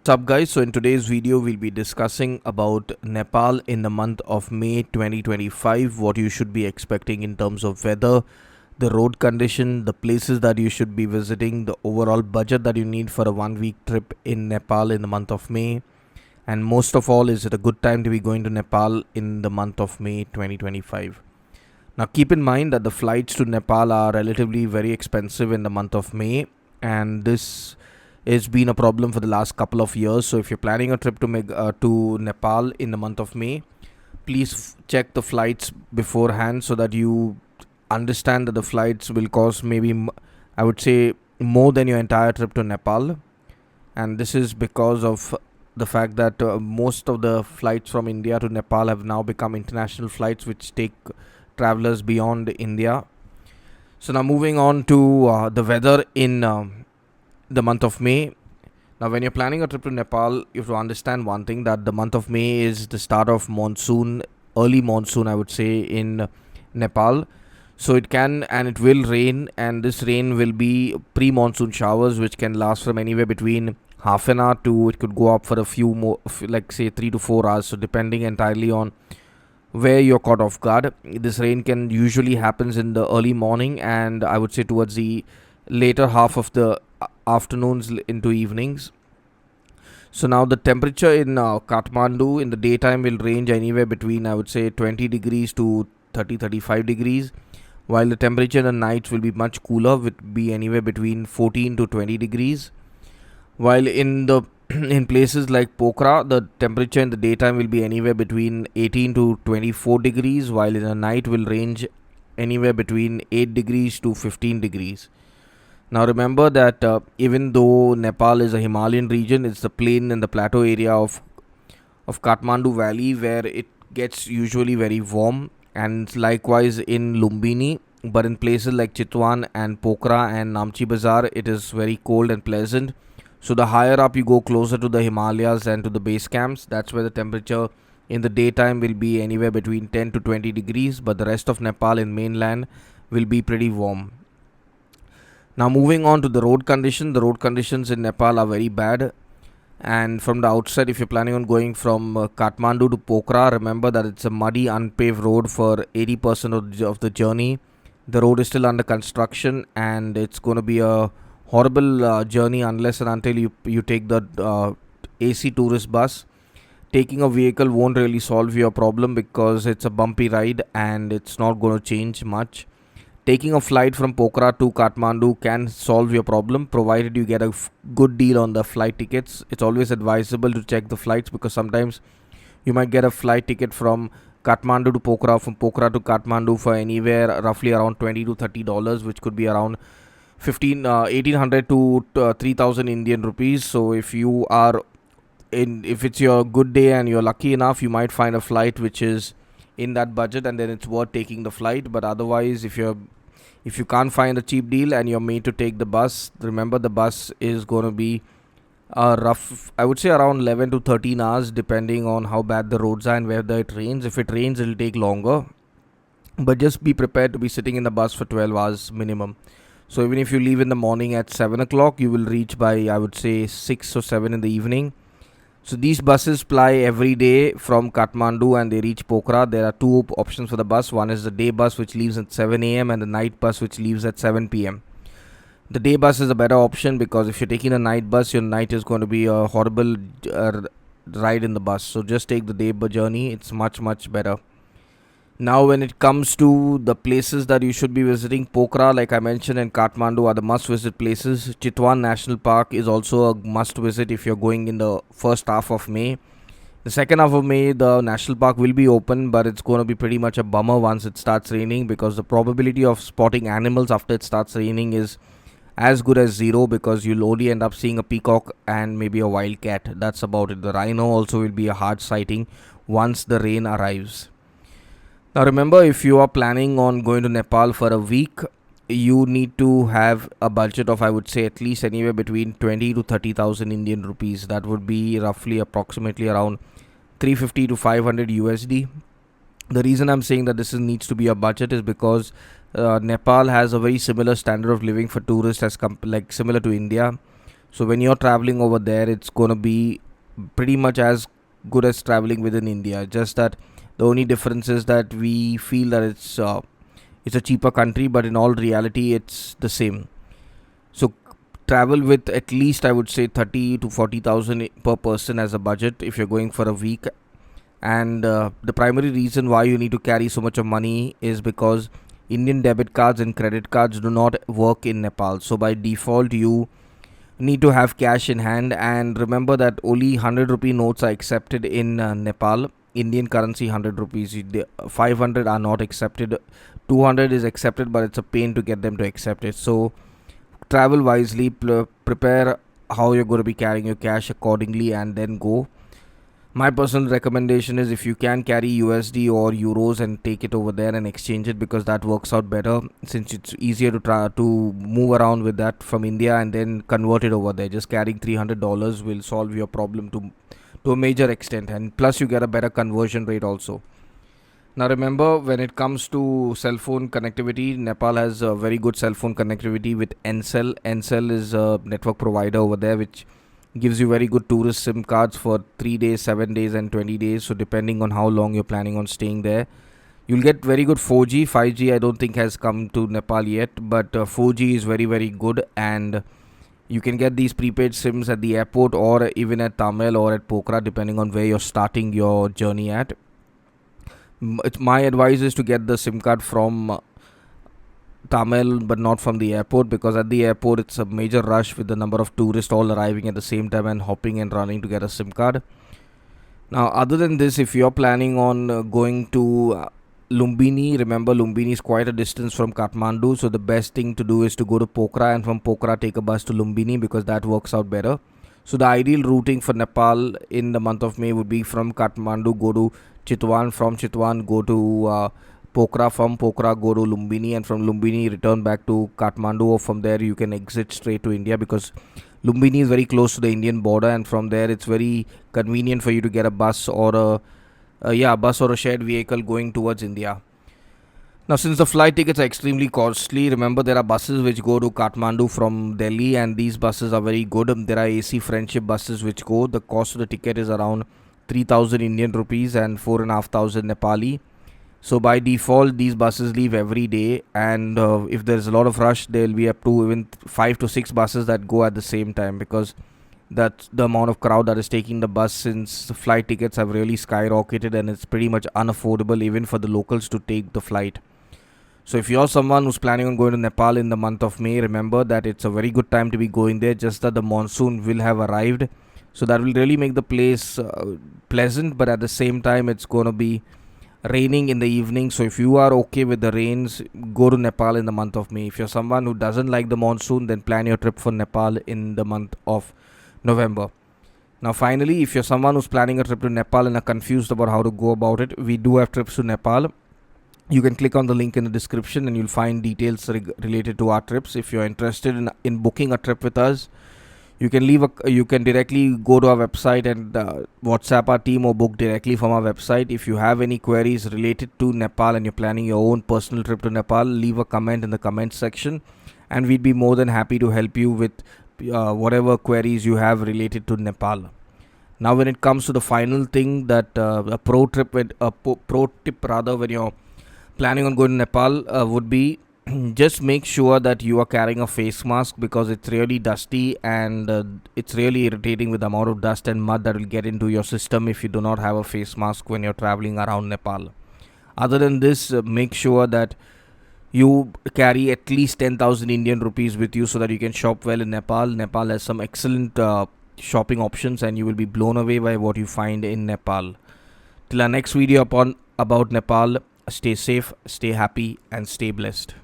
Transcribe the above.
What's up guys, so in today's video we'll be discussing about Nepal in the month of May 2025, what you should be expecting in terms of weather, the road condition, the places that you should be visiting, the overall budget that you need for a 1 week trip in Nepal in the month of May, and most of all, is it a good time to be going to Nepal in the month of May 2025. Now keep in mind that the flights to Nepal are relatively very expensive in the month of May, and this it's been a problem for the last couple of years. So if you're planning a trip to Nepal in the month of May, please check the flights beforehand so that you understand that the flights will cost maybe I would say more than your entire trip to Nepal. And this is because of the fact that most of the flights from India to Nepal have now become international flights which take travelers beyond India. So now moving on to the weather in the month of May. Now, when you're planning a trip to Nepal, you have to understand one thing, that the month of May is the start of monsoon, early monsoon, I would say, in Nepal. So it can and it will rain, and this rain will be pre-monsoon showers, which can last from anywhere between half an hour to it could go up for a few more, like say 3 to 4 hours. So depending entirely on where you're caught off guard. This rain can usually happens in the early morning, and I would say towards the later half of the afternoons into evenings. So now the temperature in Kathmandu in the daytime will range anywhere between, I would say, 20 degrees to 35 degrees, while the temperature in the nights will be much cooler, would be anywhere between 14 to 20 degrees. While in the in places like Pokhara, the temperature in the daytime will be anywhere between 18 to 24 degrees, while in the night will range anywhere between 8 degrees to 15 degrees. Now remember that even though Nepal is a Himalayan region, it's the plain and the plateau area of Kathmandu Valley where it gets usually very warm, and likewise in Lumbini. But in places like Chitwan and Pokhara and Namchi Bazar, it is very cold and pleasant. So the higher up you go, closer to the Himalayas and to the base camps, that's where the temperature in the daytime will be anywhere between 10 to 20 degrees, but the rest of Nepal in mainland will be pretty warm. Now moving on to the road condition. The road conditions in Nepal are very bad, and from the outside, if you're planning on going from Kathmandu to Pokhara, remember that it's a muddy unpaved road for 80% of the journey. The road is still under construction, and it's going to be a horrible journey unless and until you take the AC tourist bus. Taking a vehicle won't really solve your problem because it's a bumpy ride and it's not going to change much. Taking a flight from Pokhara to Kathmandu can solve your problem, provided you get a good deal on the flight tickets. It's always advisable to check the flights, because sometimes you might get a flight ticket from Kathmandu to Pokhara, from Pokhara to Kathmandu for anywhere roughly around $20 to $30, which could be around 1800 to 3000 Indian rupees. So if it's your good day and you're lucky enough, you might find a flight which is in that budget, and then it's worth taking the flight. But otherwise, if you can't find a cheap deal and you're made to take the bus, remember the bus is going to be rough, I would say around 11 to 13 hours, depending on how bad the roads are and whether it rains. If it rains, it'll take longer, but just be prepared to be sitting in the bus for 12 hours minimum. So even if you leave in the morning at 7 o'clock, you will reach by, I would say, 6 or 7 in the evening. So these buses ply every day from Kathmandu and they reach Pokhara. There are two options for the bus. One is the day bus, which leaves at 7 a.m. and the night bus, which leaves at 7 p.m. The day bus is a better option, because if you're taking a night bus, your night is going to be a horrible ride in the bus. So just take the day journey. It's much, much better. Now when it comes to the places that you should be visiting, Pokhara, like I mentioned, and Kathmandu are the must visit places. Chitwan National Park is also a must visit if you're going in the first half of May. The second half of May, the national park will be open, but it's going to be pretty much a bummer once it starts raining, because the probability of spotting animals after it starts raining is as good as zero, because you'll only end up seeing a peacock and maybe a wild cat. That's about it. The rhino also will be a hard sighting once the rain arrives. Now remember, if you are planning on going to Nepal for a week, you need to have a budget of, I would say, at least anywhere between 20 to 30,000 Indian rupees. That would be roughly approximately around 350 to 500 USD. The reason I'm saying that needs to be a budget is because Nepal has a very similar standard of living for tourists as similar to India. So when you're traveling over there, it's going to be pretty much as good as traveling within India. Just that the only difference is that we feel that it's a cheaper country, but in all reality, it's the same. So travel with at least, I would say, 30 to 40,000 per person as a budget if you're going for a week. And the primary reason why you need to carry so much of money is because Indian debit cards and credit cards do not work in Nepal. So by default, you need to have cash in hand. And remember that only 100 rupee notes are accepted in Nepal. Indian currency 100 rupees. 500 are not accepted. 200 is accepted, but it's a pain to get them to accept it. So travel wisely, prepare how you're going to be carrying your cash accordingly, and then go. My personal recommendation is, if you can carry USD or euros and take it over there and exchange it, because that works out better, since it's easier to try to move around with that from India and then convert it over there. Just carrying $300 will solve your problem to a major extent, and plus you get a better conversion rate also. Now remember, when it comes to cell phone connectivity, Nepal has a very good cell phone connectivity with Ncell. Ncell is a network provider over there which gives you very good tourist SIM cards for 3 days, 7 days and 20 days. So depending on how long you're planning on staying there, you'll get very good 4G. 5G I don't think has come to Nepal yet, but 4G is very, very good. And you can get these prepaid SIMs at the airport or even at Tamil or at Pokhara, depending on where you're starting your journey at. My advice is to get the SIM card from Tamil, but not from the airport, because at the airport it's a major rush with the number of tourists all arriving at the same time and hopping and running to get a SIM card. Now, other than this, if you're planning on going to Lumbini, remember Lumbini is quite a distance from Kathmandu, so the best thing to do is to go to Pokhara, and from Pokhara take a bus to Lumbini, because that works out better. So the ideal routing for Nepal in the month of May would be from Kathmandu go to Chitwan, from Chitwan go to Pokhara, from Pokhara go to Lumbini, and from Lumbini return back to Kathmandu, or from there you can exit straight to India, because Lumbini is very close to the Indian border, and from there it's very convenient for you to get a bus or a shared vehicle going towards India. Now, since the flight tickets are extremely costly, remember there are buses which go to Kathmandu from Delhi, and these buses are very good. There are AC Friendship buses which go. The cost of the ticket is around 3,000 Indian rupees and 4,500 Nepali. So by default, these buses leave every day, and if there's a lot of rush, there will be up to even 5 to 6 buses that go at the same time, because that's the amount of crowd that is taking the bus, since the flight tickets have really skyrocketed and it's pretty much unaffordable even for the locals to take the flight. So if you're someone who's planning on going to Nepal in the month of May, remember that it's a very good time to be going there, just that the monsoon will have arrived. So that will really make the place pleasant, but at the same time it's going to be raining in the evening. So if you are okay with the rains, go to Nepal in the month of May. If you're someone who doesn't like the monsoon, then plan your trip for Nepal in the month of November. Now finally, if you're someone who's planning a trip to Nepal and are confused about how to go about it, we do have trips to Nepal. You can click on the link in the description and you'll find details related to our trips. If you're interested in booking a trip with us, you can directly go to our website and WhatsApp our team, or book directly from our website. If you have any queries related to Nepal and you're planning your own personal trip to Nepal, leave a comment in the comment section, and we'd be more than happy to help you with whatever queries you have related to Nepal. Now when it comes to the final thing, that a pro tip when you're planning on going to Nepal would be just make sure that you are carrying a face mask, because it's really dusty and it's really irritating with the amount of dust and mud that will get into your system if you do not have a face mask when you're traveling around Nepal. Other than this, make sure that you carry at least 10,000 Indian rupees with you, so that you can shop well in Nepal. Nepal has some excellent shopping options, and you will be blown away by what you find in Nepal. Till our next video about Nepal, stay safe, stay happy and stay blessed.